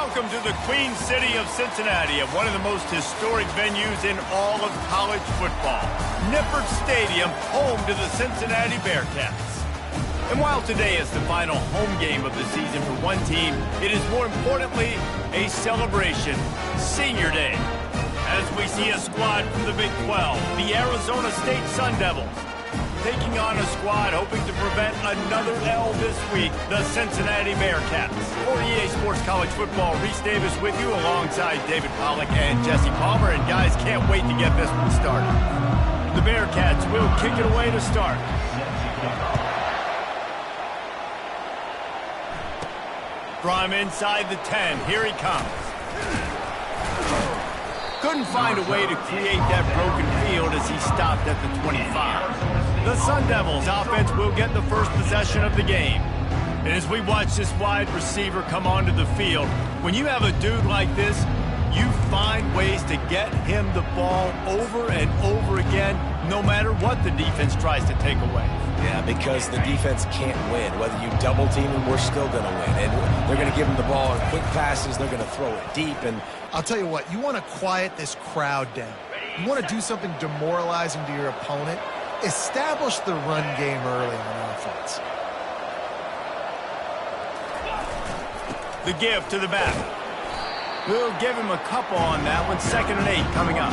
Welcome to the Queen City of Cincinnati, and one of the most historic venues in all of college football. Nippert Stadium, home to the Cincinnati Bearcats. And while today is the final home game of the season for one team, it is more importantly a celebration, Senior Day. As we see a squad from the Big 12, the Arizona State Sun Devils, taking on a squad hoping to prevent another L this week, the Cincinnati Bearcats. For EA Sports College Football, Reese Davis with you alongside David Pollack and Jesse Palmer. And guys, can't wait to get this one started. The Bearcats will kick it away to start. From inside the 10, here he comes. Couldn't find a way to create that broken field as he stopped at the 25. The Sun Devils offense will get the first possession of the game. And as we watch this wide receiver come onto the field, when you have a dude like this, you find ways to get him the ball over and over again, no matter what the defense tries to take away. Yeah, because the defense can't win. Whether you double team him, we're still going to win. And they're going to give him the ball in quick passes. They're going to throw it deep. And I'll tell you what, you want to quiet this crowd down. You want to do something demoralizing to your opponent. Establish the run game early on offense. The give to the back. We'll give him a couple on that one. 2nd and 8 coming up.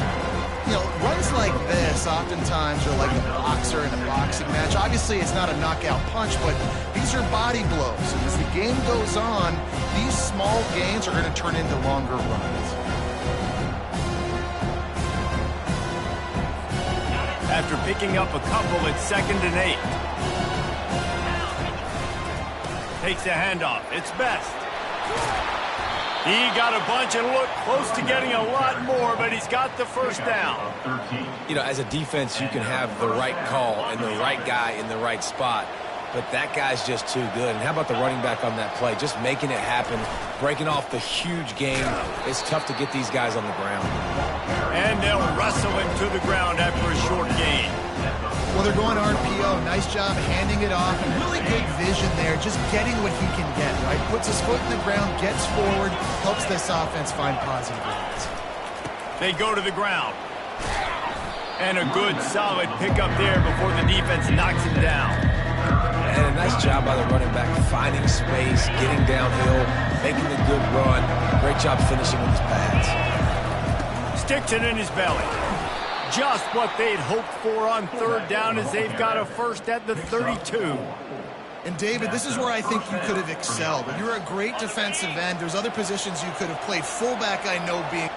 You know, runs like this oftentimes are like a boxer in a boxing match. Obviously, it's not a knockout punch, but these are body blows. And as the game goes on, these small gains are going to turn into longer runs. After picking up a couple, it's 2nd and 8. Takes a handoff. It's Best. He got a bunch and looked close to getting a lot more, but he's got the first down. You know, as a defense, you can have the right call and the right guy in the right spot, but that guy's just too good. And how about the running back on that play? Just making it happen, breaking off the huge game. It's tough to get these guys on the ground. And they'll wrestle him to the ground after a short gain. Well, they're going RPO. Nice job handing it off. Really good vision there, just getting what he can get, right? Puts his foot in the ground, gets forward, helps this offense find positive runs. They go to the ground. And a good, solid pickup there before the defense knocks him down. And a nice job by the running back, finding space, getting downhill, making a good run. Great job finishing with his pads. Sticks it in his belly. Just what they'd hoped for on 3rd down as they've got a first at the 32. And, David, this is where I think you could have excelled. You're a great defensive end. There's other positions you could have played. Fullback, I know, being...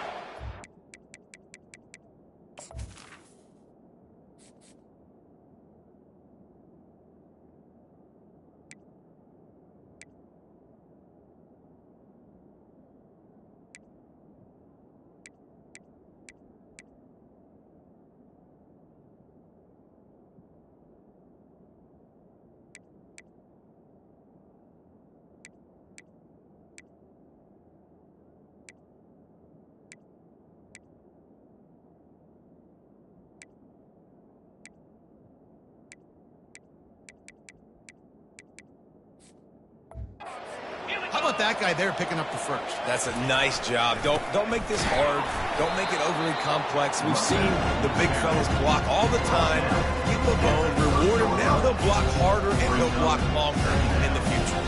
How about that guy there picking up the first? That's a nice job. Don't make this hard. Don't make it overly complex. We've seen the big fellas block all the time. Give them a bone, reward them. Now they'll block harder and they'll block longer in the future.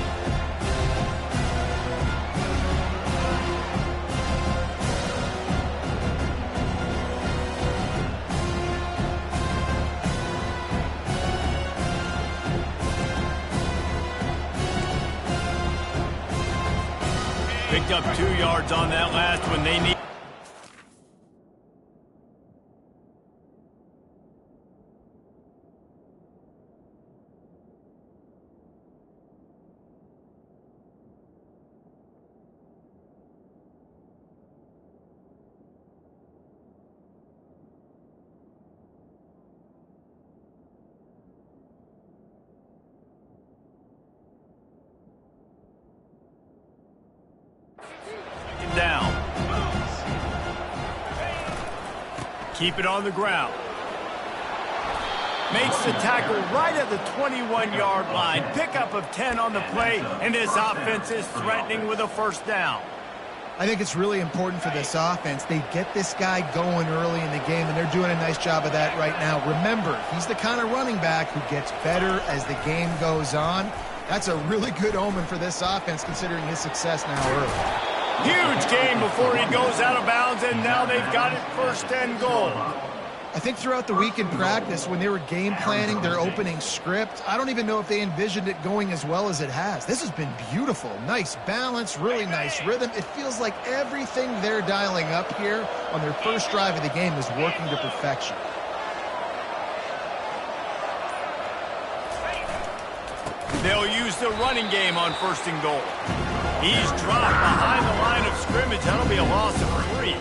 Picked up 2 yards on that last one. They need... down. Keep it on the ground. Makes the tackle right at the 21-yard line. Pickup of 10 on the play, and this offense is threatening with a first down. I think it's really important for this offense. They get this guy going early in the game, and they're doing a nice job of that right now. Remember, he's the kind of running back who gets better as the game goes on. That's a really good omen for this offense, considering his success now early. Huge gain before he goes out of bounds, and now they've got it 1st and goal. I think throughout the week in practice, when they were game planning their opening script, I don't even know if they envisioned it going as well as it has. This has been beautiful. Nice balance, really nice rhythm. It feels like everything they're dialing up here on their first drive of the game is working to perfection. They'll use the running game on 1st and goal. He's dropped behind the line of scrimmage. That'll be a loss of 3.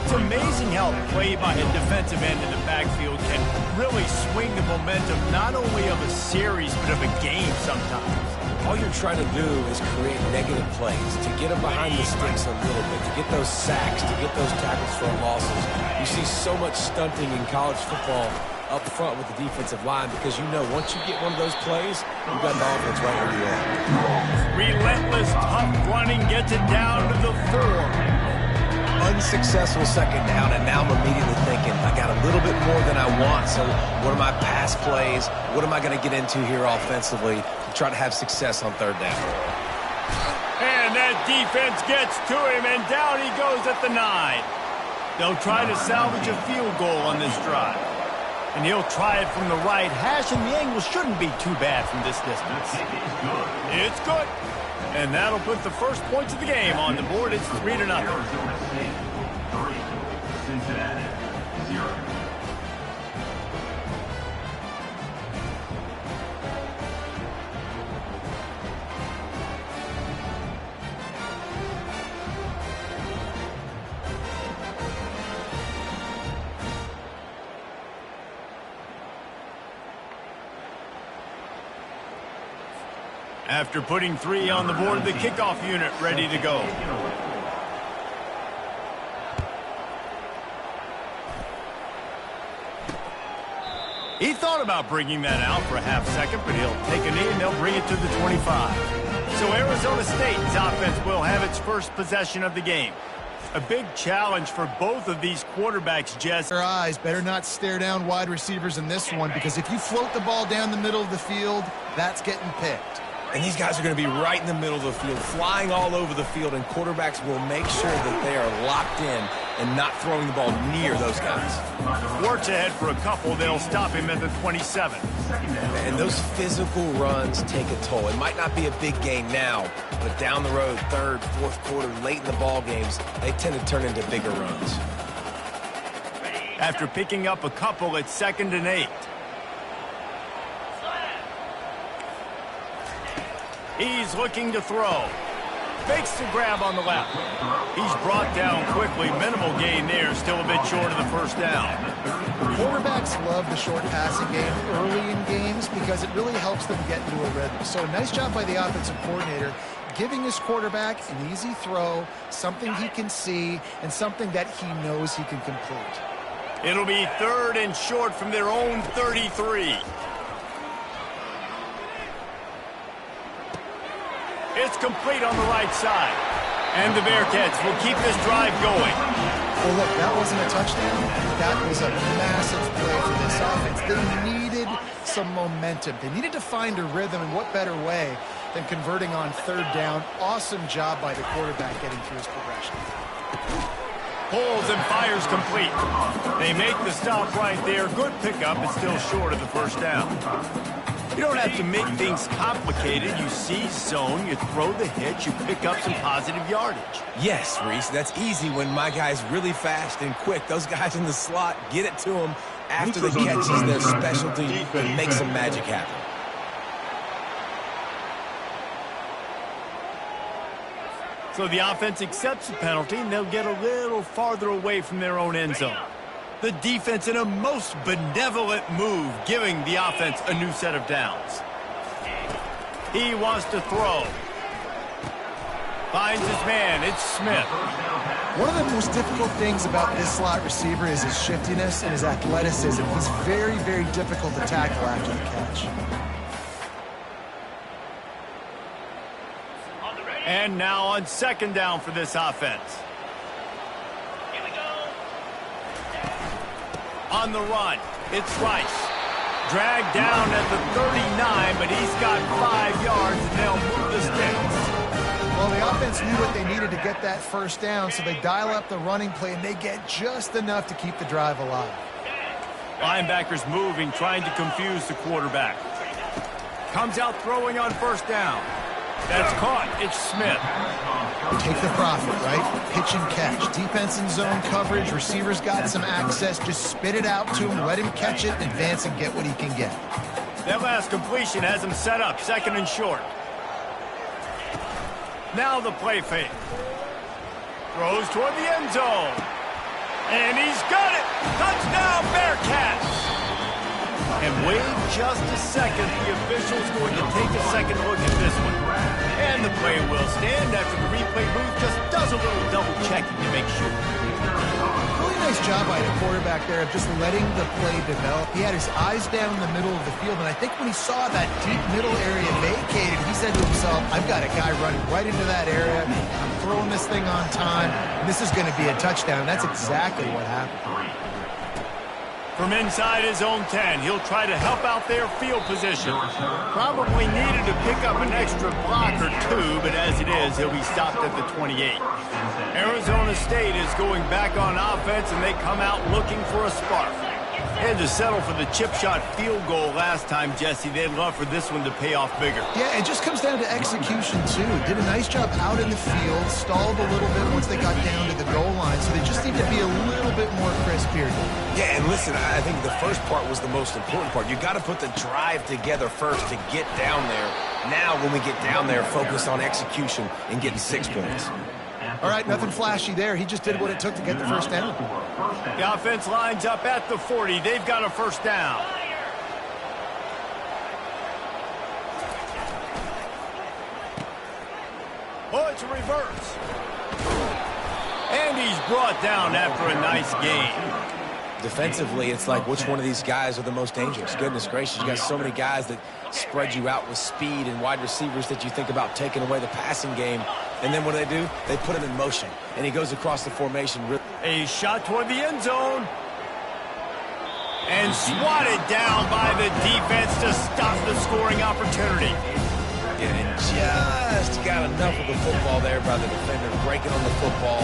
It's amazing how play by a defensive end in the backfield can really swing the momentum not only of a series but of a game sometimes. All you're trying to do is create negative plays, to get them behind the sticks a little bit, to get those sacks, to get those tackles for losses. You see so much stunting in college football up front with the defensive line because you know once you get one of those plays, you've got the offense right where you are. Relentless, tough running gets it down to the 4. Unsuccessful 2nd down, and now I'm immediately thinking, I got a little bit more than I want, so what are my pass plays? What am I going to get into here offensively to try to have success on 3rd down? And that defense gets to him, and down he goes at the 9. They'll try to salvage a field goal on this drive. And he'll try it from the right hash, and the angle shouldn't be too bad from this distance. It's good. And that'll put the first points of the game on the board. It's 3-0. Cincinnati, 0. After putting 3 on the board, the kickoff unit ready to go. He thought about bringing that out for a half second, but he'll take a knee and they'll bring it to the 25. So Arizona State's offense will have its first possession of the game. A big challenge for both of these quarterbacks, Jess. Their eyes better not stare down wide receivers in this one, because if you float the ball down the middle of the field, that's getting picked. And these guys are going to be right in the middle of the field, flying all over the field, and quarterbacks will make sure that they are locked in and not throwing the ball near those guys. Works ahead for a couple. They'll stop him at the 27. And those physical runs take a toll. It might not be a big gain now, but down the road, 3rd, 4th quarter, late in the ball games, they tend to turn into bigger runs. After picking up a couple, it's 2nd and 8. He's looking to throw. Fakes the grab on the left. He's brought down quickly. Minimal gain there. Still a bit short of the 1st down. Quarterbacks love the short passing game early in games because it really helps them get into a rhythm. So nice job by the offensive coordinator giving his quarterback an easy throw, something he can see, and something that he knows he can complete. It'll be 3rd and short from their own 33. It's complete on the right side. And the Bearcats will keep this drive going. Well, look, that wasn't a touchdown. That was a massive play for this offense. They needed some momentum. They needed to find a rhythm, and what better way than converting on 3rd down. Awesome job by the quarterback getting through his progression. Pulls and fires complete. They make the stop right there. Good pickup. It's still short of the 1st down. You don't have to make things complicated. You see zone, you throw the hitch, you pick up some positive yardage. Yes, Reese, that's easy when my guy's really fast and quick. Those guys in the slot, get it to them after the catch is their specialty and make some magic happen. So the offense accepts the penalty, and they'll get a little farther away from their own end zone. The defense in a most benevolent move, giving the offense a new set of downs. He wants to throw. Finds his man. It's Smith. One of the most difficult things about this slot receiver is his shiftiness and his athleticism. He's very, very difficult to tackle after the catch. And now on second down for this offense. Here we go. On the run, it's Rice. Dragged down at the 39, but he's got 5 yards, and they'll move the sticks. Well, the offense knew what they needed to get that first down, so they dial up the running play, and they get just enough to keep the drive alive. Linebackers moving, trying to confuse the quarterback. Comes out throwing on first down. That's caught. It's Smith. Take the profit, right? Pitch and catch. Defense in zone coverage. Receivers got some access. Just spit it out to him. Let him catch it, advance, and get what he can get. That last completion has him set up, second and short. Now the play fake. Throws toward the end zone. And he's got it. Touchdown, Bearcats. And wait just a second. The official's going to take a second look at this one. And the play will stand after the replay booth just does a little double checking to make sure. Really nice job by the quarterback there of just letting the play develop. He had his eyes down in the middle of the field, and I think when he saw that deep middle area vacated, he said to himself, I've got a guy running right into that area. I'm throwing this thing on time. This is going to be a touchdown. That's exactly what happened. From inside his own 10, he'll try to help out their field position. Probably needed to pick up an extra block or two, but as it is, he'll be stopped at the 28. Arizona State is going back on offense, and they come out looking for a spark. Had to settle for the chip shot field goal last time, Jesse. They'd love for this one to pay off bigger. Yeah, it just comes down to execution, too. Did a nice job out in the field, stalled a little bit once they got down to the goal line, so they just need to be a little bit more crisp here. Yeah, and listen, I think the first part was the most important part. You got to put the drive together first to get down there. Now, when we get down there, focus on execution and getting 6 points. All right, nothing flashy there. He just did what it took to get the first down. The offense lines up at the 40. They've got a first down. Oh, it's a reverse. And he's brought down after a nice game. Defensively, it's like which one of these guys are the most dangerous? Goodness gracious, you got so many guys that spread you out with speed and wide receivers that you think about taking away the passing game. And then what do? They put him in motion, and he goes across the formation. A shot toward the end zone. And swatted down by the defense to stop the scoring opportunity. And just got enough of the football there by the defender, breaking on the football,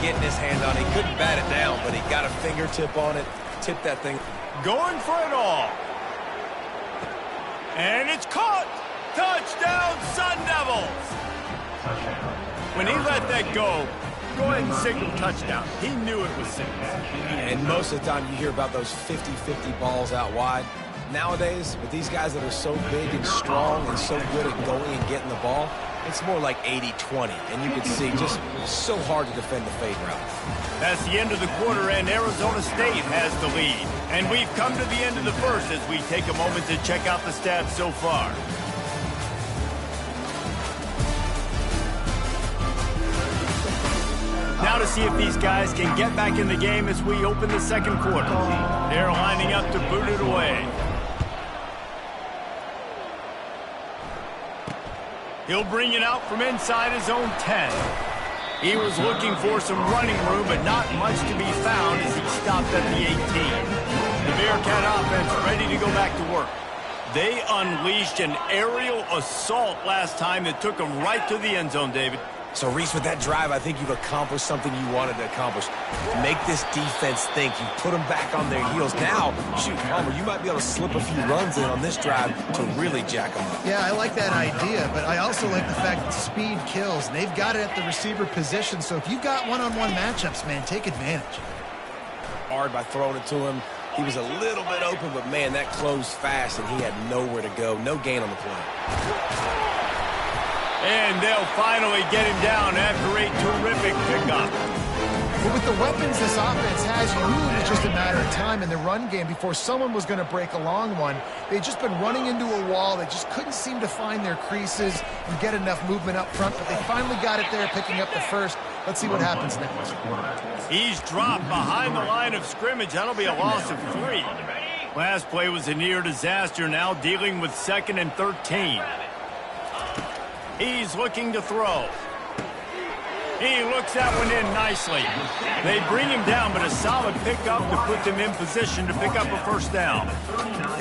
getting his hand on it. He couldn't bat it down, but he got a fingertip on it, tipped that thing. Going for it all. And it's caught. Touchdown, Sun Devils. When he let that go ahead and signal touchdown. He knew it was 6. And most of the time you hear about those 50-50 balls out wide. Nowadays, with these guys that are so big and strong and so good at going and getting the ball, it's more like 80-20. And you can see just so hard to defend the fade route. That's the end of the quarter, and Arizona State has the lead. And we've come to the end of the first as we take a moment to check out the stats so far. Now to see if these guys can get back in the game as we open the second quarter. They're lining up to boot it away. He'll bring it out from inside his own 10. He was looking for some running room, but not much to be found as he stopped at the 18. The Bearcat offense ready to go back to work. They unleashed an aerial assault last time that took them right to the end zone, David. So, Reese, with that drive, I think you've accomplished something you wanted to accomplish. Make this defense think. You put them back on their heels. Now, shoot, Palmer, you might be able to slip a few runs in on this drive to really jack them up. Yeah, I like that idea, but I also like the fact that speed kills. And they've got it at the receiver position, so if you've got one-on-one matchups, man, take advantage. Hard by throwing it to him. He was a little bit open, but, man, that closed fast, and he had nowhere to go. No gain on the play. And they'll finally get him down after a terrific pickup. But with the weapons this offense has, you knew it was just a matter of time in the run game before someone was going to break a long one. They'd just been running into a wall. They just couldn't seem to find their creases and get enough movement up front, but they finally got it there, picking up the first. Let's see what happens next. He's dropped behind the line of scrimmage. That'll be a loss of 3. Last play was a near disaster, now dealing with 2nd and 13. He's looking to throw. He looks that one in nicely. They bring him down, but a solid pickup to put them in position to pick up a first down.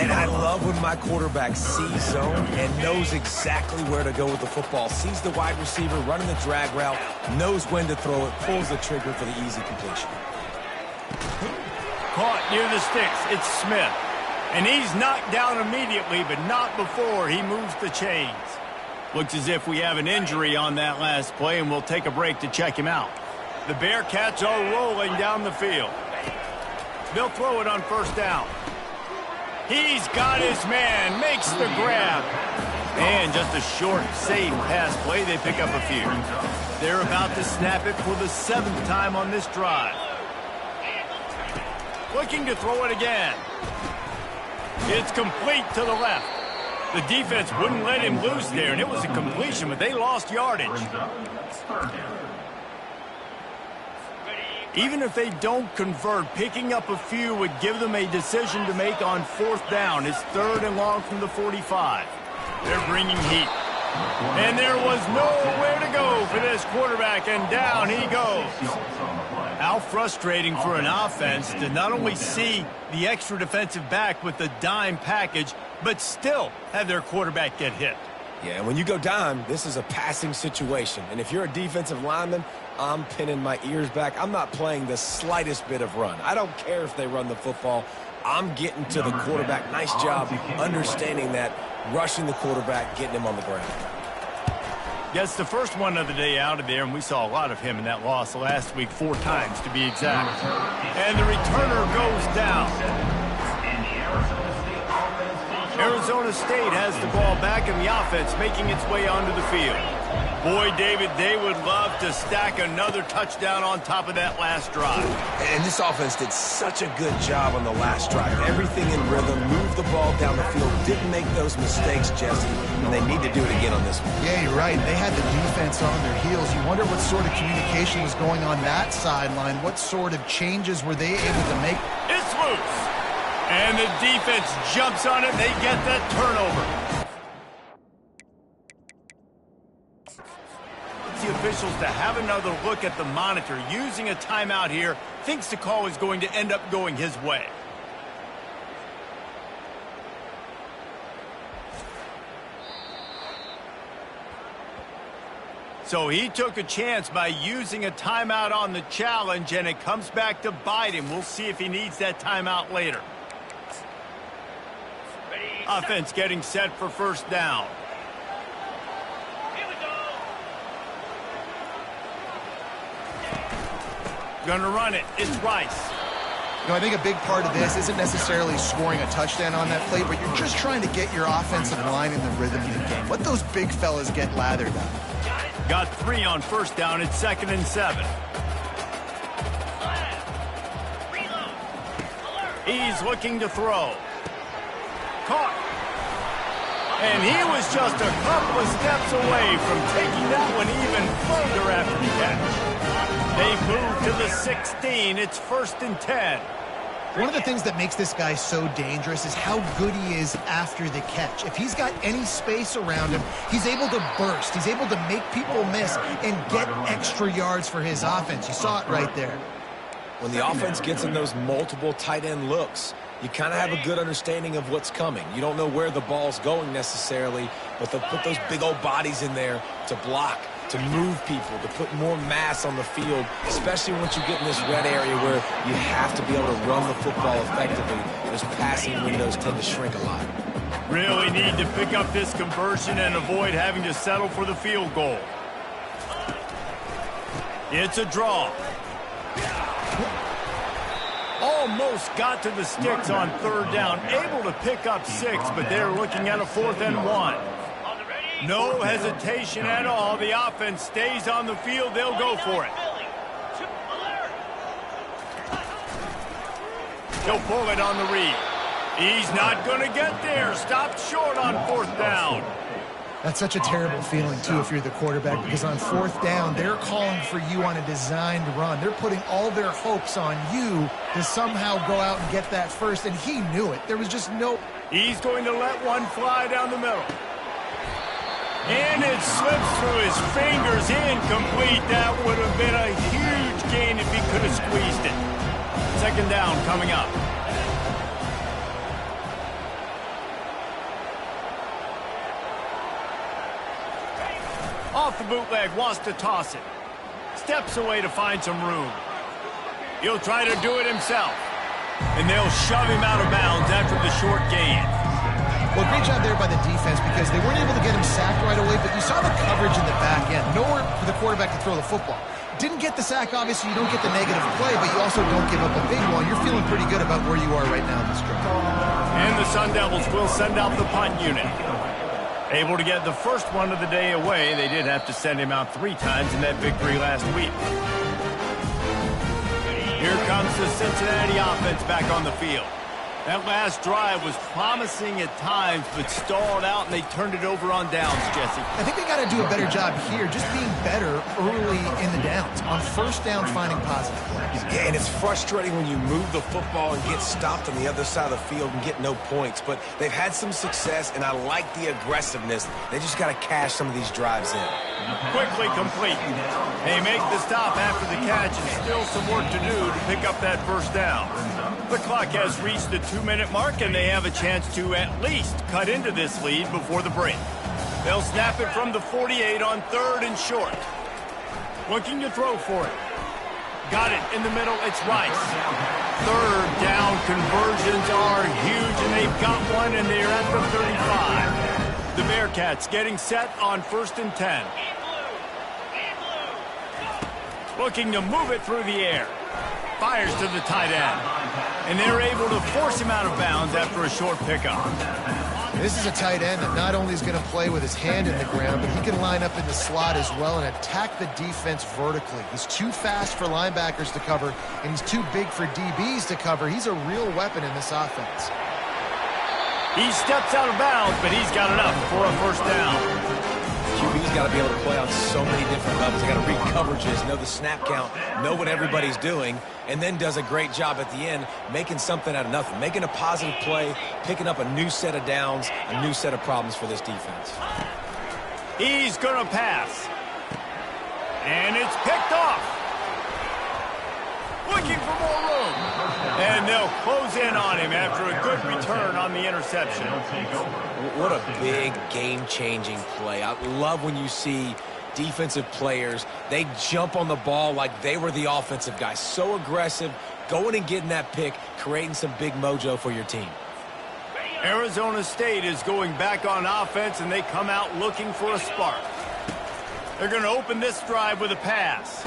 And I love when my quarterback sees zone and knows exactly where to go with the football. Sees the wide receiver running the drag route, knows when to throw it, pulls the trigger for the easy completion. Caught near the sticks. It's Smith. And he's knocked down immediately, but not before he moves the chains. Looks as if we have an injury on that last play, and we'll take a break to check him out. The Bearcats are rolling down the field. They'll throw it on first down. He's got his man, makes the grab. And just a short, safe pass play, they pick up a few. They're about to snap it for the 7th time on this drive. Looking to throw it again. It's complete to the left. The defense wouldn't let him loose there, and it was a completion, but they lost yardage. Even if they don't convert, picking up a few would give them a decision to make on 4th down. It's 3rd and long from the 45. They're bringing heat. And there was nowhere to go for this quarterback, and down he goes. How frustrating for an offense to not only see the extra defensive back with the dime package, but still have their quarterback get hit. Yeah, and when you go dime, this is a passing situation. And if you're a defensive lineman, I'm pinning my ears back. I'm not playing the slightest bit of run. I don't care if they run the football. I'm getting to the quarterback. Nice job understanding that, rushing the quarterback, getting him on the ground. Gets the first one of the day out of there, and we saw a lot of him in that loss last week, 4 times to be exact. And the returner goes down. Arizona State has the ball back, and the offense making its way onto the field. Boy, David, they would love to stack another touchdown on top of that last drive. And this offense did such a good job on the last drive. Everything in rhythm, moved the ball down the field, didn't make those mistakes, Jesse, and they need to do it again on this one. Yeah, you're right. They had the defense on their heels. You wonder what sort of communication was going on that sideline. What sort of changes were they able to make? It's loose. And the defense jumps on it. They get that turnover. The officials to have another look at the monitor, using a timeout here, thinks the call is going to end up going his way. So he took a chance by using a timeout on the challenge, and it comes back to bite him. We'll see if he needs that timeout later. Offense getting set for first down. Gonna run it. It's Rice. You know, I think a big part of this isn't necessarily scoring a touchdown on that play, but you're just trying to get your offensive line in the rhythm of the game. Let those big fellas get lathered up. Got 3 on first down. It's 2nd and 7. He's looking to throw. Caught. And he was just a couple of steps away from taking that one even further after the catch. They move to the 16. It's 1st and 10. One of the things that makes this guy so dangerous is how good he is after the catch. If he's got any space around him, he's able to burst. He's able to make people miss and get extra yards for his offense. You saw it right there. When the offense gets in those multiple tight end looks, you kind of have a good understanding of what's coming. You don't know where the ball's going necessarily, but they'll put those big old bodies in there to block, to move people, to put more mass on the field, especially once you get in this red area where you have to be able to run the football effectively. Those passing windows tend to shrink a lot. Really need to pick up this conversion and avoid having to settle for the field goal. It's a draw. Almost got to the sticks on 3rd down. Able to pick up 6, but they're looking at a 4th and 1. No hesitation at all. The offense stays on the field. They'll go for it. He'll pull it on the read. He's not going to get there. Stopped short on 4th down. That's such a terrible feeling, too, if you're the quarterback, because on 4th down, they're calling for you on a designed run. They're putting all their hopes on you to somehow go out and get that first, and he knew it. There was just no... He's going to let one fly down the middle. And it slips through his fingers, incomplete. That would have been a huge gain if he could have squeezed it. Second down coming up. Off the bootleg, wants to toss it. Steps away to find some room. He'll try to do it himself. And they'll shove him out of bounds after the short gain. Well, great job there by the defense because they weren't able to get him sacked right away, but you saw the coverage in the back end. Nowhere for the quarterback to throw the football. Didn't get the sack, obviously. You don't get the negative play, but you also don't give up a big one. You're feeling pretty good about where you are right now in this drive. And the Sun Devils will send out the punt unit. Able to get the first one of the day away. They did have to send him out 3 times in that victory last week. Here comes the Cincinnati offense back on the field. That last drive was promising at times, but stalled out, and they turned it over on downs, Jesse. I think they got to do a better job here, just being better early in the downs. On first down, finding positive plays. Yeah, and it's frustrating when you move the football and get stopped on the other side of the field and get no points. But they've had some success, and I like the aggressiveness. They just got to cash some of these drives in. Quickly complete. They make the stop after the catch, and still some work to do to pick up that first down. The clock has reached the 2-minute mark, and they have a chance to at least cut into this lead before the break. They'll snap it from the 48 on 3rd and short. Looking to throw for it. Got it in the middle. It's Rice. 3rd down conversions are huge, and they've got one, and they're at the 35. The Bearcats getting set on 1st and 10. Looking to move it through the air. Fires to the tight end. And they're able to force him out of bounds after a short pickup. This is a tight end that not only is going to play with his hand in the ground, but he can line up in the slot as well and attack the defense vertically. He's too fast for linebackers to cover, and he's too big for DBs to cover. He's a real weapon in this offense. He steps out of bounds, but he's got enough for a first down. QB's got to be able to play on so many different levels. They got to read coverages, know the snap count, know what everybody's doing, and then does a great job at the end making something out of nothing, making a positive play, picking up a new set of downs, a new set of problems for this defense. He's going to pass. And it's picked off. Looking for more room. And they'll close in on him after a good return on the interception. What a big game-changing play. I love when you see defensive players, they jump on the ball like they were the offensive guy. So aggressive, going and getting that pick, creating some big mojo for your team. Arizona State is going back on offense, and they come out looking for a spark. They're going to open this drive with a pass.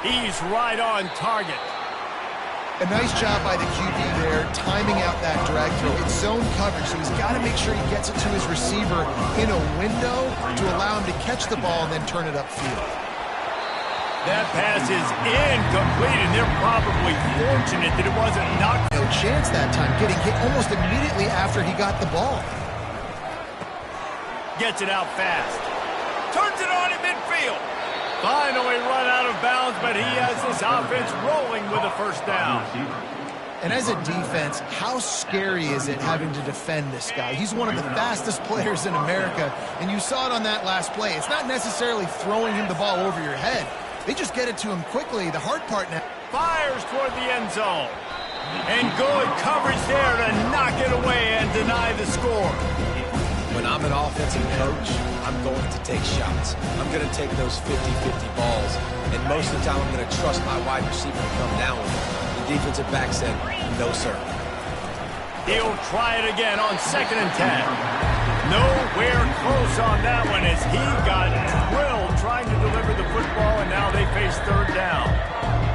He's right on target. A nice job by the QB there, timing out that drag throw. It's zone coverage, so he's got to make sure he gets it to his receiver in a window to allow him to catch the ball and then turn it upfield. That pass is incomplete, and they're probably fortunate that it wasn't knocked. No chance that time, getting hit almost immediately after he got the ball. Gets it out fast. Turns it on in midfield. Finally run out of bounds, but he has this offense rolling with a first down. And as a defense, how scary is it having to defend this guy? He's one of the fastest players in America, and you saw it on that last play. It's not necessarily throwing him the ball over your head. They just get it to him quickly. The hard part now. Fires toward the end zone. And good coverage there to knock it away and deny the score. When I'm an offensive coach, I'm going to take shots. I'm going to take those 50-50 balls. And most of the time, I'm going to trust my wide receiver to come down with it. The defensive back said, no, sir. He'll try it again on 2nd and 10. Nowhere close on that one as he got drilled trying to deliver the football, and now they face 3rd down.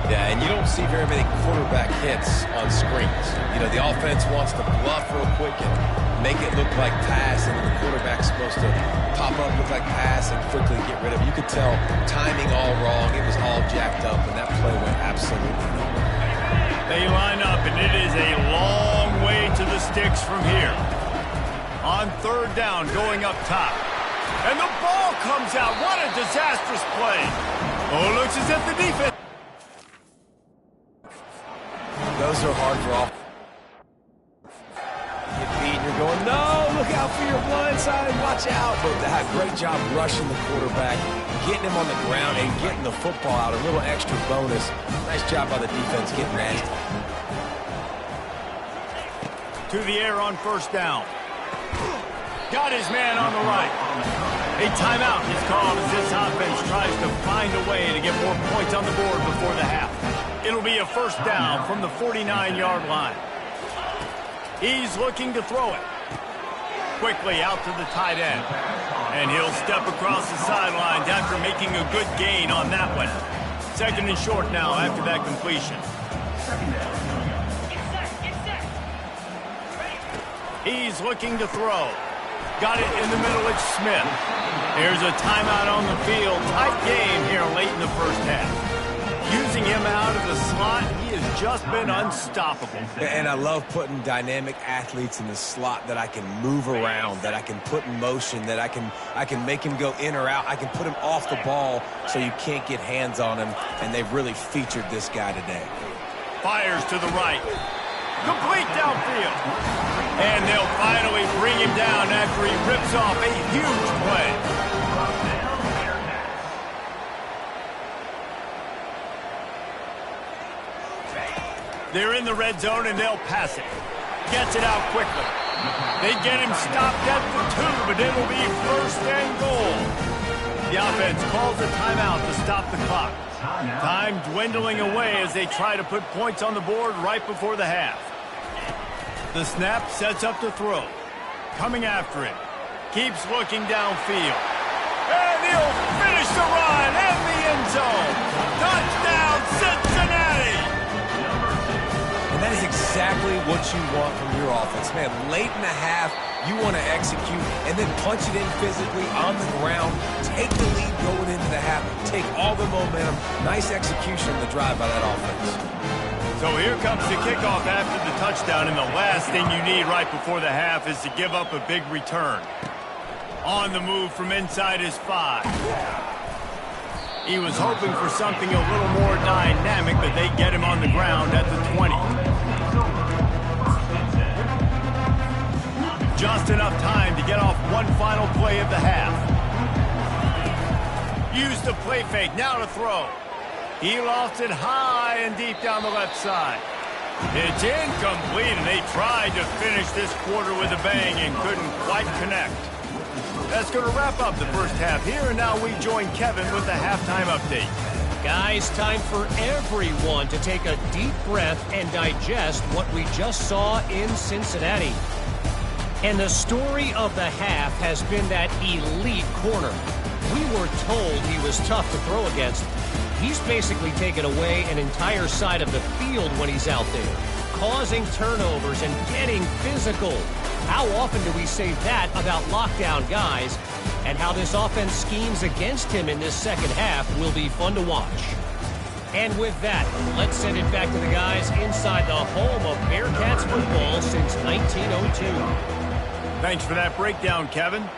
Yeah, and you don't see very many quarterback hits on screens. You know, the offense wants to bluff real quick and make it look like pass, and the quarterback's supposed to pop up, look like pass, and quickly get rid of it. You could tell timing all wrong. It was all jacked up, and that play went absolutely nowhere. They line up, and it is a long way to the sticks from here. On 3rd down, going up top. And the ball comes out. What a disastrous play. Oh, it looks as if the defense... Those are hard for all. Get beat, you're going, no, look out for your blind side, watch out. But that great job rushing the quarterback, getting him on the ground, and getting the football out. A little extra bonus. Nice job by the defense getting nasty. To the air on first down. Got his man on the right. A timeout is called as this offense tries to find a way to get more points on the board before the half. It'll be a first down from the 49-yard line. He's looking to throw it. Quickly out to the tight end. And he'll step across the sidelines after making a good gain on that one. Second and short now after that completion. He's looking to throw. Got it in the middle. It's Smith. There's a timeout on the field. Tight game here late in the first half. Using him out of the slot, he has just been unstoppable. And I love putting dynamic athletes in the slot that I can move around, that I can put in motion, that I can make him go in or out. I can put him off the ball so you can't get hands on him, and they've really featured this guy today. Fires to the right. Complete downfield. And they'll finally bring him down after he rips off a huge play. They're in the red zone, and they'll pass it. Gets it out quickly. They get him stopped at the 2, but it'll be first and goal. The offense calls a timeout to stop the clock. Time dwindling away as they try to put points on the board right before the half. The snap sets up the throw. Coming after it. Keeps looking downfield. And he'll finish the run in the end zone. Touchdown, Cincinnati! And that is exactly what you want from your offense. Man, late in the half, you want to execute and then punch it in physically on the ground. Take the lead going into the half. Take all the momentum. Nice execution of the drive by that offense. So here comes the kickoff after the touchdown, and the last thing you need right before the half is to give up a big return. On the move from inside his 5. He was hoping for something a little more dynamic, but they get him on the ground at the 20. Just enough time to get off one final play of the half. Use the play fake, now to throw. He lost it high and deep down the left side. It's incomplete, and they tried to finish this quarter with a bang and couldn't quite connect. That's going to wrap up the first half here, and now we join Kevin with the halftime update. Guys, time for everyone to take a deep breath and digest what we just saw in Cincinnati. And the story of the half has been that elite corner. We were told he was tough to throw against. He's basically taken away an entire side of the field when he's out there, causing turnovers and getting physical. How often do we say that about lockdown guys? And how this offense schemes against him in this second half will be fun to watch. And with that, let's send it back to the guys inside the home of Bearcats football since 1902. Thanks for that breakdown, Kevin.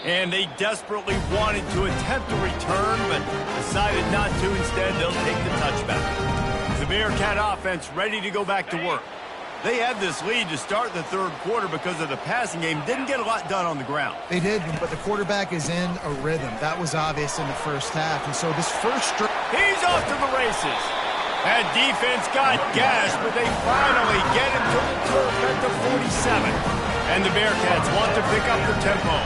And they desperately wanted to attempt a return, but decided not to. Instead, they'll take the touchback. The Bearcat offense ready to go back to work. They had this lead to start the third quarter because of the passing game. Didn't get a lot done on the ground. They did, but the quarterback is in a rhythm. That was obvious in the first half. And so this first... He's off to the races. That defense got gashed, but they finally get him to the turf at the 47. And the Bearcats want to pick up the tempo.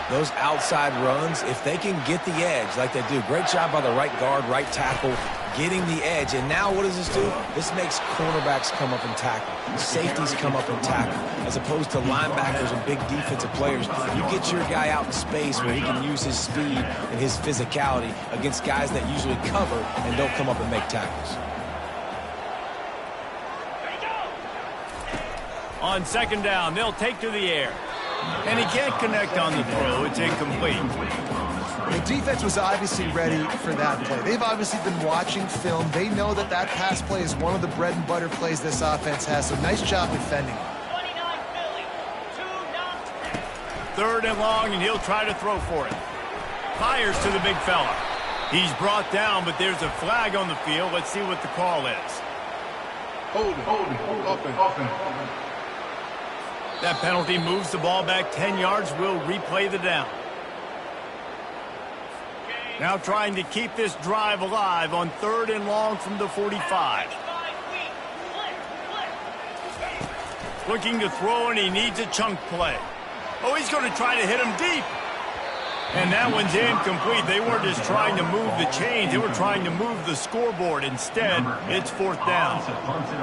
Those outside runs, if they can get the edge like they do, great job by the right guard, right tackle, getting the edge. And now what does this do? This makes cornerbacks come up and tackle. Safeties come up and tackle. As opposed to linebackers and big defensive players, you get your guy out in space where he can use his speed and his physicality against guys that usually cover and don't come up and make tackles. On second down, they'll take to the air. And he can't connect on the throw. It's incomplete. The defense was obviously ready for that play. They've obviously been watching film. They know that that pass play is one of the bread and butter plays this offense has. So nice job defending. 29 Philly. 2-0. Third and long, and he'll try to throw for it. Fires to the big fella. He's brought down, but there's a flag on the field. Let's see what the call is. That penalty moves the ball back 10 yards. We'll replay the down. Now trying to keep this drive alive on 3rd and long from the 45. Looking to throw, and he needs a chunk play. Oh, he's going to try to hit him deep. And that one's incomplete. They weren't just trying to move the chains. They were trying to move the scoreboard. Instead, it's 4th down.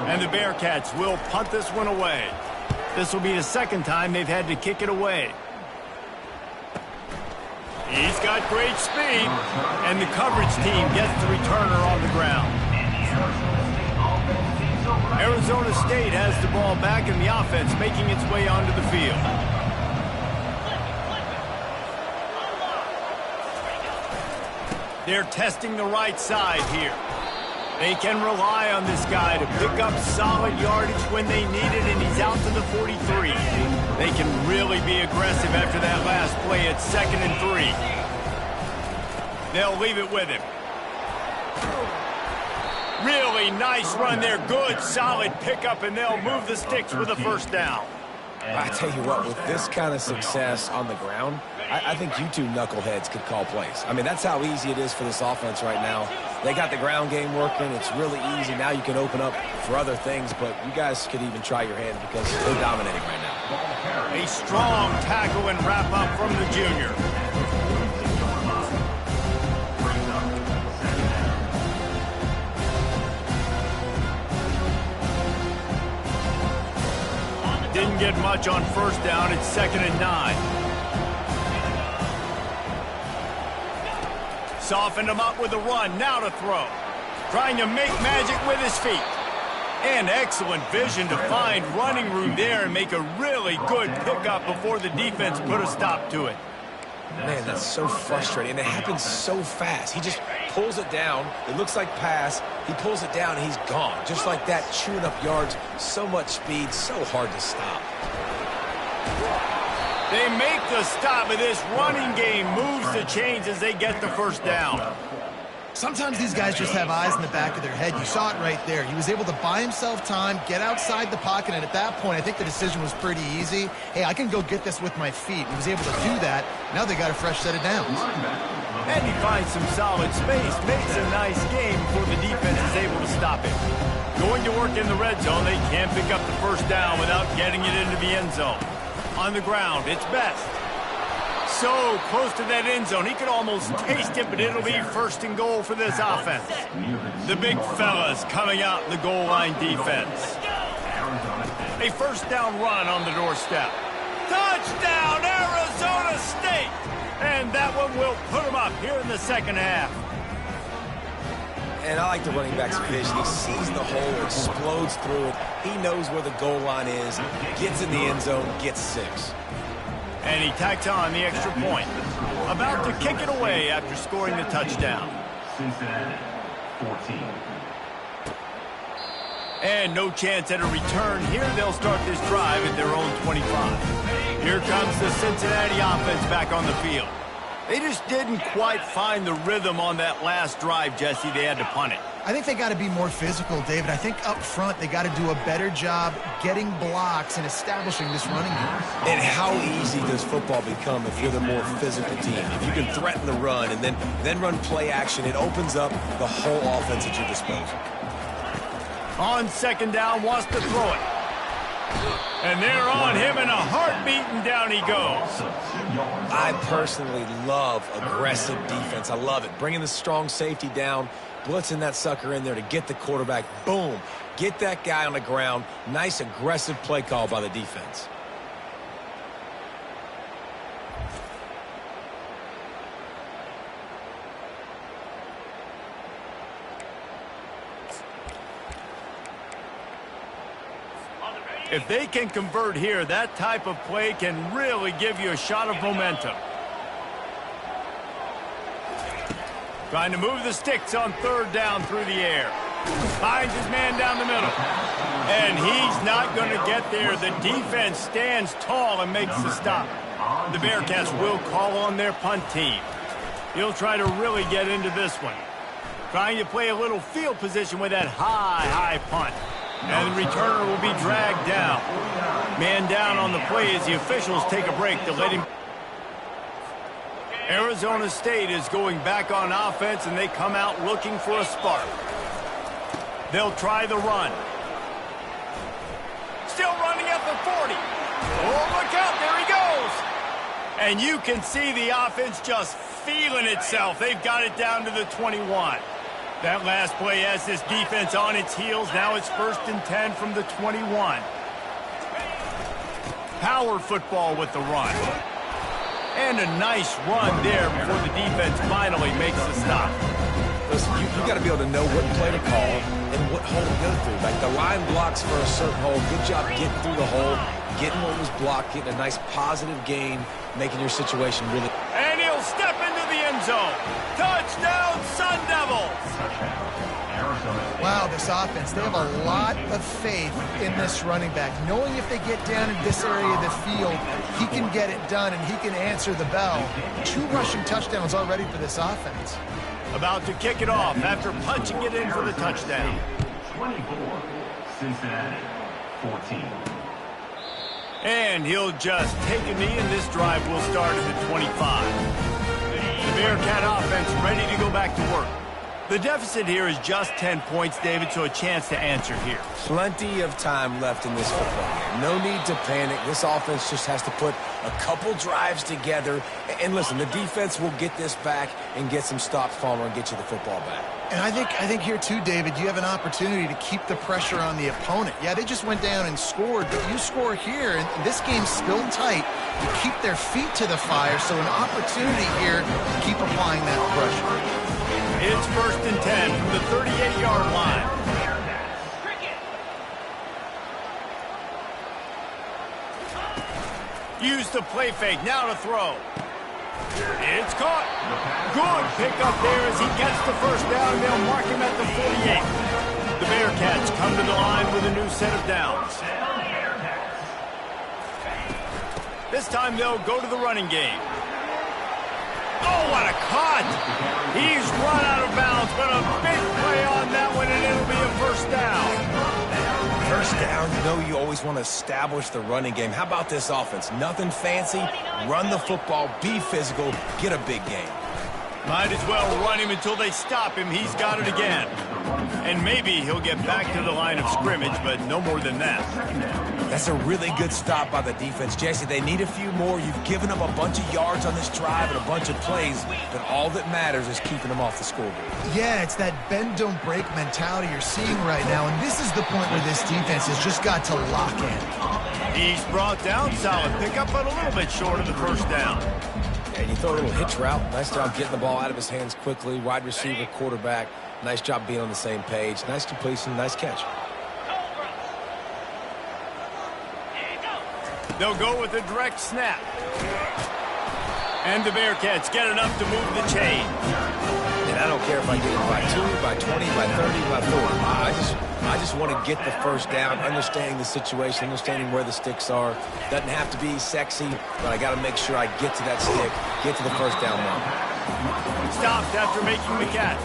And the Bearcats will punt this one away. This will be the 2nd time they've had to kick it away. He's got great speed, and the coverage team gets the returner on the ground. Arizona State has the ball back, and the offense making its way onto the field. They're testing the right side here. They can rely on this guy to pick up solid yardage when they need it, and he's out to the 43. They can really be aggressive after that last play at 2nd and 3. They'll leave it with him. Really nice run there. Good, solid pickup, and they'll move the sticks with a 1st down. I tell you what, with this kind of success on the ground, I think you two knuckleheads could call plays. I mean, that's how easy it is for this offense right now. They got the ground game working. It's really easy. Now you can open up for other things, but you guys could even try your hand because they're dominating right now. A strong tackle and wrap up from the junior. Didn't get much on 1st down. It's 2nd and 9. Softened him up with a run. Now to throw. Trying to make magic with his feet. And excellent vision to find running room there and make a really good pickup before the defense put a stop to it. Man, that's so frustrating. And it happens so fast. He just pulls it down. It looks like pass. He pulls it down, and he's gone. Just like that, chewing up yards. So much speed, so hard to stop. They make the stop, and this running game moves the chains as they get the 1st down. Sometimes these guys just have eyes in the back of their head. You saw it right there. He was able to buy himself time, get outside the pocket, and at that point, I think the decision was pretty easy. Hey, I can go get this with my feet. He was able to do that. Now they got a fresh set of downs. And he finds some solid space, makes a nice game before the defense is able to stop it. Going to work in the red zone, they can't pick up the 1st down without getting it into the end zone. On the ground, it's Best. So close to that end zone, he could almost taste it, but it'll be 1st and goal for this offense. The big fellas coming out in the goal line defense. A 1st down run on the doorstep. Touchdown, Arizona State! And that one will put them up here in the 2nd half. And I like the running back's vision. He sees the hole, explodes through it. He knows where the goal line is, gets in the end zone, gets 6. And he tacks on the extra point. About to kick it away after scoring the touchdown. Cincinnati, 14. And no chance at a return here. They'll start this drive at their own 25. Here comes the Cincinnati offense back on the field. They just didn't quite find the rhythm on that last drive, Jesse. They had to punt it. I think they got to be more physical, David. I think up front they got to do a better job getting blocks and establishing this running game. And how easy does football become if you're the more physical team? If you can threaten the run and then run play action, it opens up the whole offense at your disposal. On 2nd down, wants to throw it. And they're on him in a heartbeat, and down he goes. I personally love aggressive defense. I love it. Bringing the strong safety down, blitzing that sucker in there to get the quarterback. Boom. Get that guy on the ground. Nice aggressive play call by the defense. If they can convert here, that type of play can really give you a shot of momentum. Trying to move the sticks on 3rd down through the air. Finds his man down the middle. And he's not going to get there. The defense stands tall and makes the stop. The Bearcats will call on their punt team. He'll try to really get into this one. Trying to play a little field position with that high punt. And the returner will be dragged down. Man down on the play as the officials take a break to let him. Arizona State is going back on offense, and they come out looking for a spark. They'll try the run. Still running at the 40. Oh, look out, there he goes. And you can see the offense just feeling itself. They've got it down to the 21. That last play has this defense on its heels. Now it's 1st and 10 from the 21. Power football with the run. And a nice run there before the defense finally makes the stop. Listen, you got to be able to know what play to call and what hole to go through. Like the line blocks for a certain hole. Good job getting through the hole, getting what was blocked, getting a nice positive gain, making your situation really. And he'll step into the end zone. Touchdown, Sun Devils! Wow, this offense, they have a lot of faith in this running back. Knowing if they get down in this area of the field, he can get it done and he can answer the bell. 2 rushing touchdowns already for this offense. About to kick it off after punching it in for the touchdown. 24, Cincinnati, 14. And he'll just take a knee, and this drive will start at the 25. The Bearcat offense ready to go back to work. The deficit here is just 10 points, David, so a chance to answer here. Plenty of time left in this football game. No need to panic. This offense just has to put a couple drives together. And listen, the defense will get this back and get some stops following and get you the football back. And I think here too, David, you have an opportunity to keep the pressure on the opponent. Yeah, they just went down and scored, but you score here, and this game's still tight. You keep their feet to the fire, so an opportunity here to keep applying that pressure. It's 1st and 10 from the 38-yard line. Use the play fake, now to throw. It's caught. Good pickup there as he gets the 1st down. They'll mark him at the 48. The Bearcats come to the line with a new set of downs. This time they'll go to the running game. Oh, what a cut! He's run out of bounds, but a big play on that one, and it'll be a 1st down. 1st down, you know you always want to establish the running game. How about this offense? Nothing fancy. Run the football, be physical, get a big gain. Might as well run him until they stop him. He's got it again. And maybe he'll get back to the line of scrimmage, but no more than that. That's a really good stop by the defense. Jesse, they need a few more. You've given them a bunch of yards on this drive and a bunch of plays, but all that matters is keeping them off the scoreboard. Yeah, it's that bend, don't break mentality you're seeing right now, and this is the point where this defense has just got to lock in. He's brought down, solid pickup, but a little bit short of the 1st down. And you throw a little hitch route. Nice job getting the ball out of his hands quickly. Wide receiver, quarterback. Nice job being on the same page. Nice completion, nice catch. They'll go with a direct snap. And the Bearcats get enough to move the chain. And I don't care if I get it by 2, by 20, by 30, by 40. I just want to get the 1st down, understanding the situation, understanding where the sticks are. Doesn't have to be sexy, but I got to make sure I get to that stick, get to the 1st down line. Stopped after making the catch.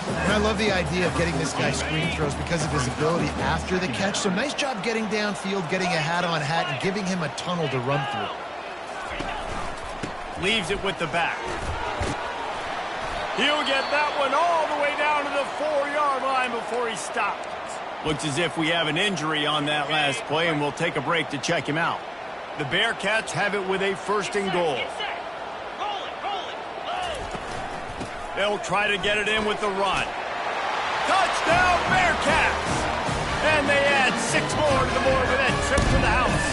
And I love the idea of getting this guy screen throws because of his ability after the catch. So nice job getting downfield, getting a hat-on-hat, and giving him a tunnel to run through. Leaves it with the back. He'll get that one all the way down to the 4-yard line before he stopped. Looks as if we have an injury on that last play, and we'll take a break to check him out. The Bearcats have it with a 1st and goal. They'll try to get it in with the run. Touchdown, Bearcats! And they add 6 more to the board with that trip to the house.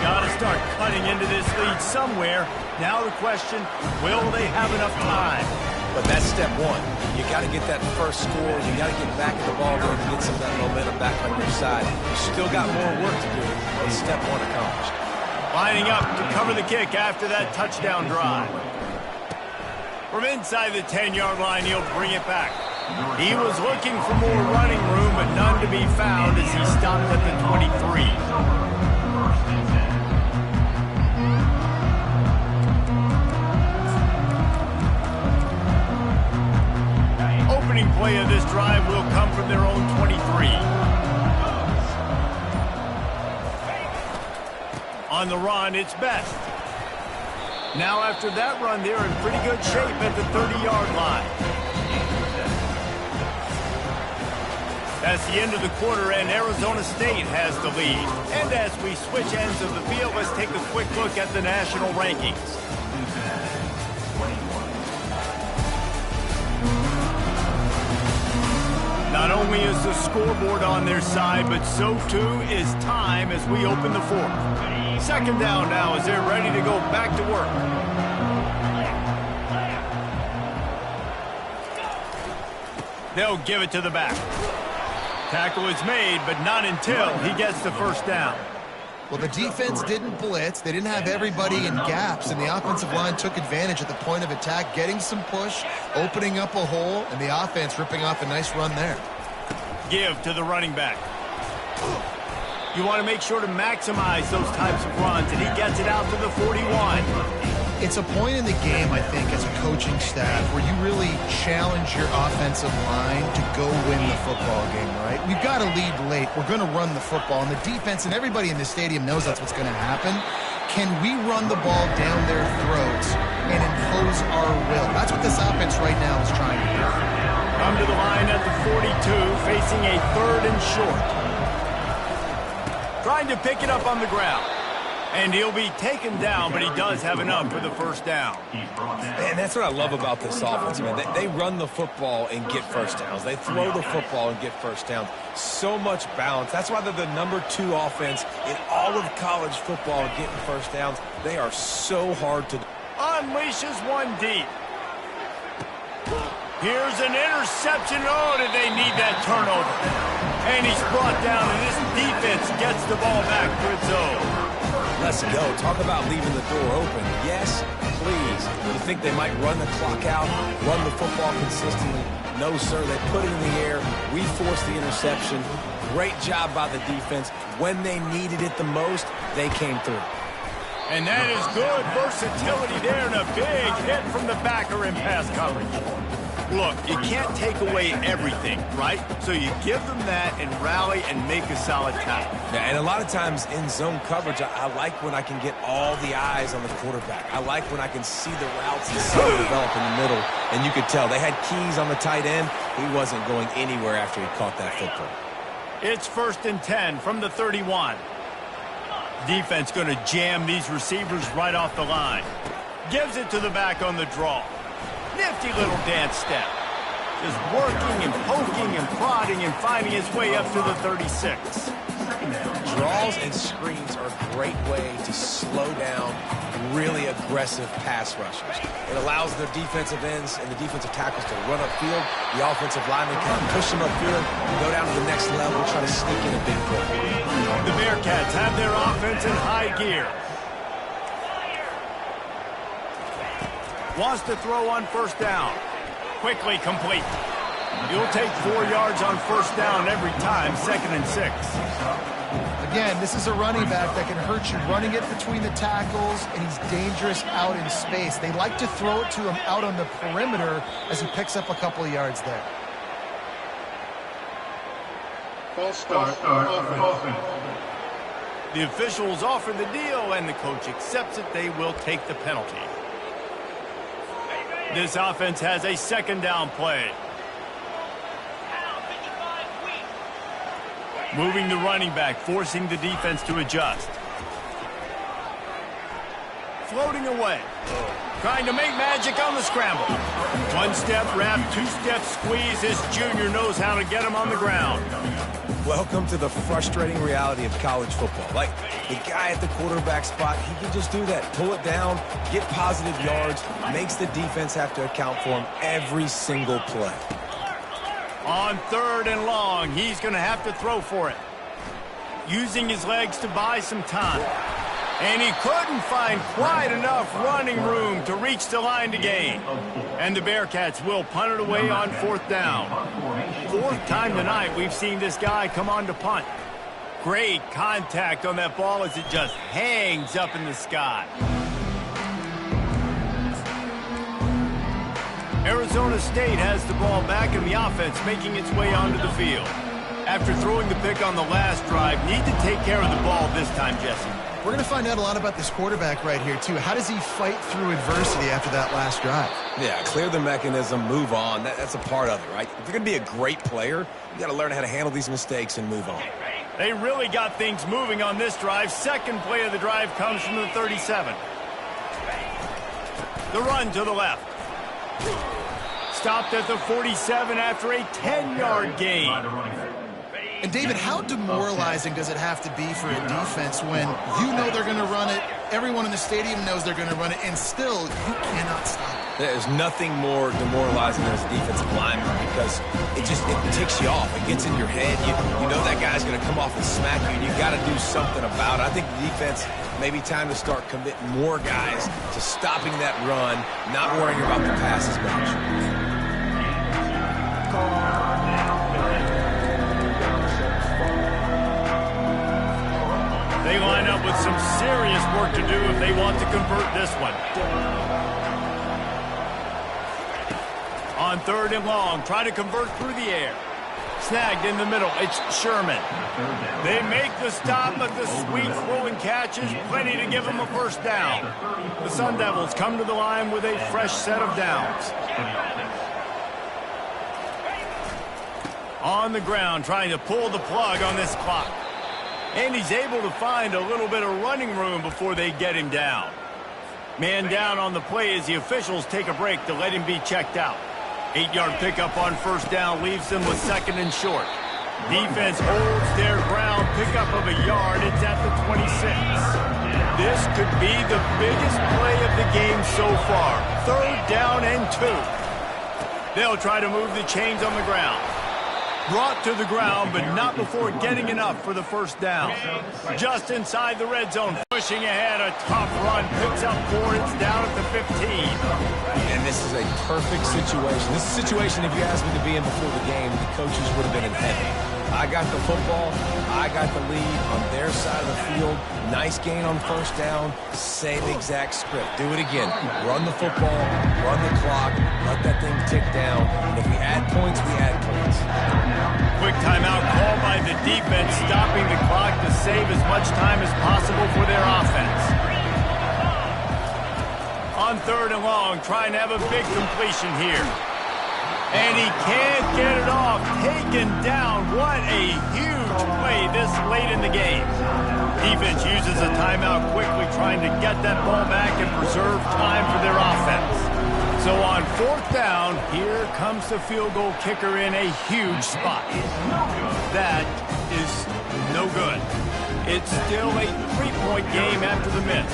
Got to start cutting into this lead somewhere. Now the question, will they have enough time? But that's step 1. You got to get that 1st score. You got to get back in the ball game and get some of that momentum back on your side. You still got more work to do, but step 1 accomplished. Lining up to cover the kick after that touchdown drive. From inside the 10-yard line, he'll bring it back. He was looking for more running room, but none to be found as he stopped at the 23. opening play of this drive will come from their own 23. On the run, it's Best. Now after that run, they're in pretty good shape at the 30-yard line. That's the end of the quarter, and Arizona State has the lead. And as we switch ends of the field, let's take a quick look at the national rankings. Not only is the scoreboard on their side, but so too is time as we open the fourth. Second down now as they're ready to go back to work. They'll give it to the back. Tackle is made, but not until he gets the first down. Well, the defense didn't blitz. They didn't have everybody in gaps, and the offensive line took advantage at the point of attack, getting some push, opening up a hole, and the offense ripping off a nice run there. Give to the running back. You want to make sure to maximize those types of runs, and he gets it out to the 41. It's a point in the game, I think, as a coaching staff, where you really challenge your offensive line to go win the football game, right? We've got to lead late. We're going to run the football, and the defense and everybody in the stadium knows that's what's going to happen. Can we run the ball down their throats and impose our will? That's what this offense right now is trying to do. Come to the line at the 42, facing a 3rd and short. Trying to pick it up on the ground. And he'll be taken down, but he does have enough for the first down. And that's what I love about this offense, man. They run the football and get first downs. They throw the football and get first downs. So much balance. That's why they're the #2 offense in all of college football and getting first downs. They are so hard to do. Unleashes one deep. Here's an interception. Oh, did they need that turnover? And he's brought down, and this defense gets the ball back to its own. Let's go. Talk about leaving the door open. Yes, please. You think they might run the clock out, run the football consistently? No, sir. They put it in the air. We forced the interception. Great job by the defense. When they needed it the most, they came through. And that is good versatility there, and a big hit from the backer in pass coverage. Look, you can't take away everything, right? So you give them that and rally and make a solid tackle. Yeah, and a lot of times in zone coverage, I like when I can get all the eyes on the quarterback. I like when I can see the routes and see them develop in the middle. And you could tell they had keys on the tight end. He wasn't going anywhere after he caught that football. It's 1st and 10 from the 31. Defense going to jam these receivers right off the line. Gives it to the back on the draw. Nifty little dance step. Just working and poking and prodding and finding his way up to the 36. Draws and screens are a great way to slow down really aggressive pass rushers. It allows their defensive ends and the defensive tackles to run upfield. The offensive linemen kind of push them upfield, go down to the next level, try to sneak in a big play. The Bearcats have their offense in high gear. Wants to throw on first down. Quickly complete. He'll take 4 yards on first down every time, 2nd and 6. Again, this is a running back that can hurt you running it between the tackles, and he's dangerous out in space. They like to throw it to him out on the perimeter as he picks up a couple of yards there. False start. The officials offer the deal, and the coach accepts it. They will take the penalty. This offense has a 2nd down play. Moving the running back, forcing the defense to adjust. Floating away. Trying to make magic on the scramble. 1-step wrap, 2-step squeeze. This junior knows how to get him on the ground. Welcome to the frustrating reality of college football. Like, the guy at the quarterback spot, he can just do that. Pull it down, get positive yards, makes the defense have to account for him every single play. On 3rd and long, he's going to have to throw for it. Using his legs to buy some time. And he couldn't find quite enough running room to reach the line to gain. And the Bearcats will punt it away on 4th down. 4th time tonight we've seen this guy come on to punt. Great contact on that ball as it just hangs up in the sky. Arizona State has the ball back and the offense making its way onto the field. After throwing the pick on the last drive, need to take care of the ball this time, Jesse. We're going to find out a lot about this quarterback right here, too. How does he fight through adversity after that last drive? Yeah, clear the mechanism, move on. That's a part of it, right? If you're going to be a great player, you got to learn how to handle these mistakes and move on. They really got things moving on this drive. Second play of the drive comes from the 37. The run to the left. Stopped at the 47 after a 10-yard gain. And, David, how demoralizing does it have to be for a defense when you know they're going to run it, everyone in the stadium knows they're going to run it, and still you cannot stop it? There's nothing more demoralizing as a defensive lineman because it ticks you off. It gets in your head. You know that guy's going to come off and smack you, and you got to do something about it. I think the defense maybe time to start committing more guys to stopping that run, not worrying about the pass as much. They line up with some serious work to do if they want to convert this one. On 3rd and long, try to convert through the air. Snagged in the middle, it's Sherman. They make the stop, but the sweet throw and catch is plenty to give them a first down. The Sun Devils come to the line with a fresh set of downs. On the ground, trying to pull the plug on this clock. And he's able to find a little bit of running room before they get him down. Man down on the play as the officials take a break to let him be checked out. 8-yard pickup on first down leaves them with 2nd and short. Defense holds their ground, pickup of a yard. It's at the 26. This could be the biggest play of the game so far. 3rd down and 2. They'll try to move the chains on the ground. Brought to the ground, but not before getting enough for the first down. Just inside the red zone, pushing ahead, a tough run, picks up 4, it's down at the 15. And this is a perfect situation. This is a situation, if you asked me to be in before the game, the coaches would have been in heaven. I got the football, I got the lead on their side of the field. Nice gain on first down, same exact script. Do it again. Run the football, run the clock, let that thing tick down. And if we add points, we add points. Quick timeout called by the defense, stopping the clock to save as much time as possible for their offense. On 3rd and long, trying to have a big completion here. And he can't get it off. Taken down. What a huge play this late in the game. Defense uses a timeout quickly, trying to get that ball back and preserve time for their offense. So on 4th down, here comes the field goal kicker in a huge spot. That is no good. It's still a 3-point game after the miss.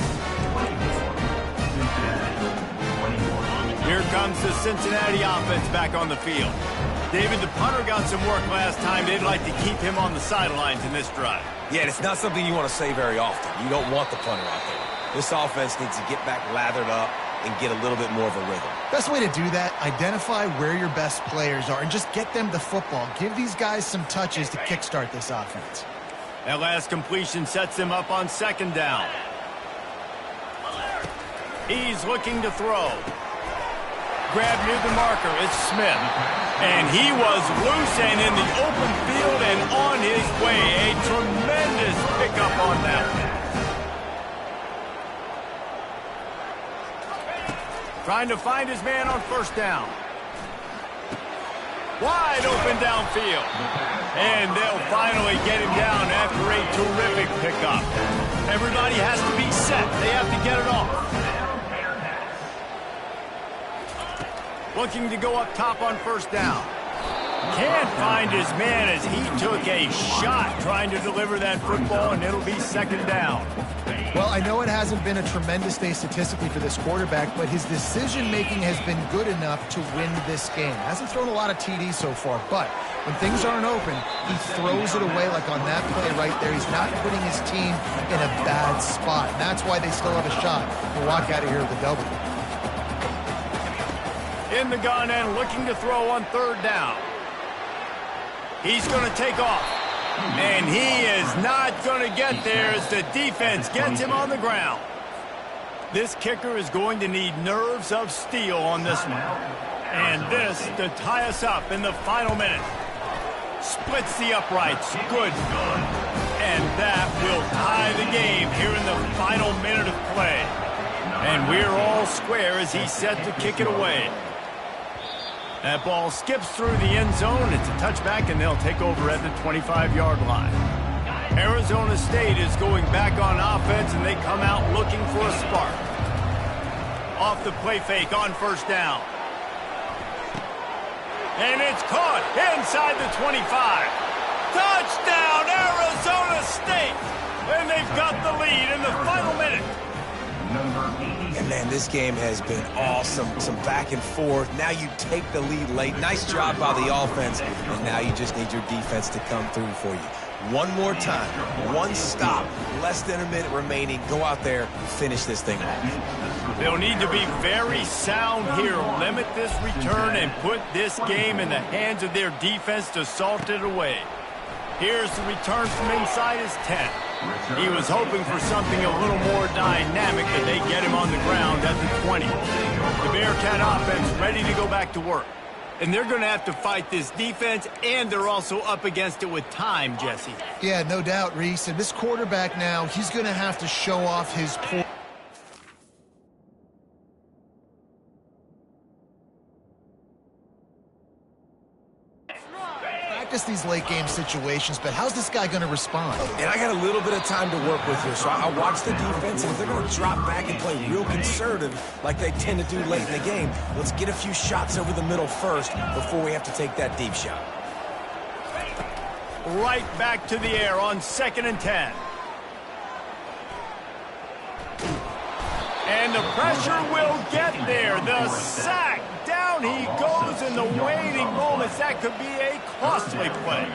Here comes the Cincinnati offense back on the field. David, the punter got some work last time. They'd like to keep him on the sidelines in this drive. Yeah, and it's not something you want to say very often. You don't want the punter out there. This offense needs to get back lathered up and get a little bit more of a rhythm. Best way to do that, identify where your best players are and just get them the football. Give these guys some touches to kickstart this offense. That last completion sets them up on 2nd down. He's looking to throw. Grab near the marker, it's Smith. And he was loose and in the open field and on his way. A tremendous pickup on that one. Trying to find his man on first down. Wide open downfield. And they'll finally get him down after a terrific pickup. Everybody has to be set. They have to get it off. Looking to go up top on first down. Can't find his man as he took a shot trying to deliver that football, and it'll be 2nd down. Well, I know it hasn't been a tremendous day statistically for this quarterback, but his decision-making has been good enough to win this game. Hasn't thrown a lot of TDs so far, but when things aren't open, he throws it away like on that play right there. He's not putting his team in a bad spot, and that's why they still have a shot to walk out of here with a W. In the gun and looking to throw on 3rd down. He's going to take off. And he is not going to get there as the defense gets him on the ground. This kicker is going to need nerves of steel on this one. And this to tie us up in the final minute. Splits the uprights. Good. And that will tie the game here in the final minute of play. And we're all square as he's set to kick it away. That ball skips through the end zone. It's a touchback, and they'll take over at the 25-yard line. Arizona State is going back on offense, and they come out looking for a spark. Off the play fake on first down. And it's caught inside the 25. Touchdown, Arizona State! And they've got the lead in the final minute. And man, this game has been awesome. Some back and forth. Now you take the lead late. Nice job by the offense. And now you just need your defense to come through for you. One more time. One stop. Less than a minute remaining. Go out there, finish this thing off. They'll need to be very sound here. Limit this return and put this game in the hands of their defense to salt it away. Here's the return from inside his 10. He was hoping for something a little more dynamic, but they get him on the ground at the 20. The Bearcat offense ready to go back to work. And they're going to have to fight this defense, and they're also up against it with time, Jesse. Yeah, no doubt, Reese. And this quarterback now, he's going to have to show off his poor... these late game situations, but how's this guy going to respond? And I got a little bit of time to work with here, so I watch the defense, and if they're going to drop back and play real conservative like they tend to do late in the game, let's get a few shots over the middle first before we have to take that deep shot. Right back to the air on 2nd and 10. And the pressure will get there. The sack. Down he goes in the waiting moments. That could be a costly play.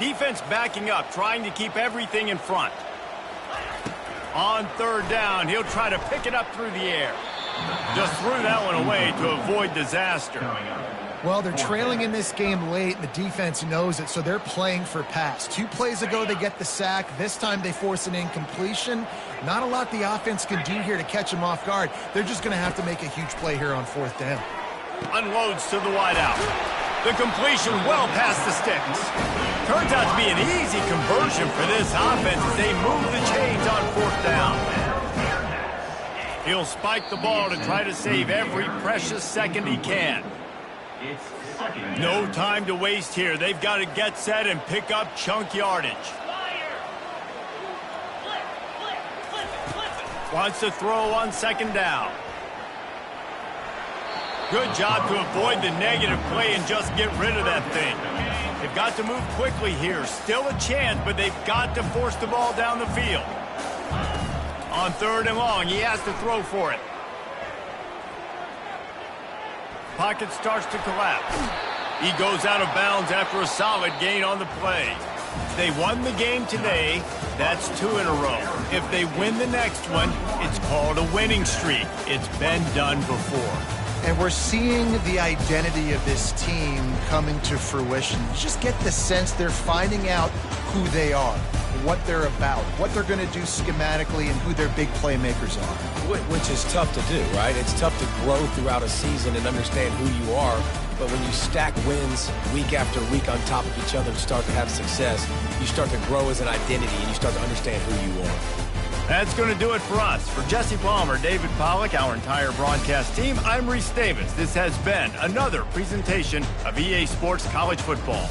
Defense backing up, trying to keep everything in front. On 3rd down, he'll try to pick it up through the air. Just threw that one away to avoid disaster. Well, they're trailing in this game late, and the defense knows it, so they're playing for pass. 2 plays ago, they get the sack. This time, they force an incompletion. Not a lot the offense can do here to catch them off guard. They're just going to have to make a huge play here on 4th down. Unloads to the wideout. The completion well past the sticks. Turns out to be an easy conversion for this offense as they move the chains on 4th down. He'll spike the ball to try to save every precious second he can. No time to waste here. They've got to get set and pick up chunk yardage. Wants to throw on 2nd down. Good job to avoid the negative play and just get rid of that thing. They've got to move quickly here. Still a chance, but they've got to force the ball down the field. On 3rd and long, he has to throw for it. Pocket starts to collapse. He goes out of bounds after a solid gain on the play. They won the game today. That's 2 in a row. If they win the next one, it's called a winning streak. It's been done before. And we're seeing the identity of this team coming to fruition. You just get the sense they're finding out who they are, what they're about, what they're going to do schematically, and who their big playmakers are. Which is tough to do, right? It's tough to grow throughout a season and understand who you are. But when you stack wins week after week on top of each other and start to have success, you start to grow as an identity and you start to understand who you are. That's going to do it for us. For Jesse Palmer, David Pollack, our entire broadcast team, I'm Reese Davis. This has been another presentation of EA Sports College Football.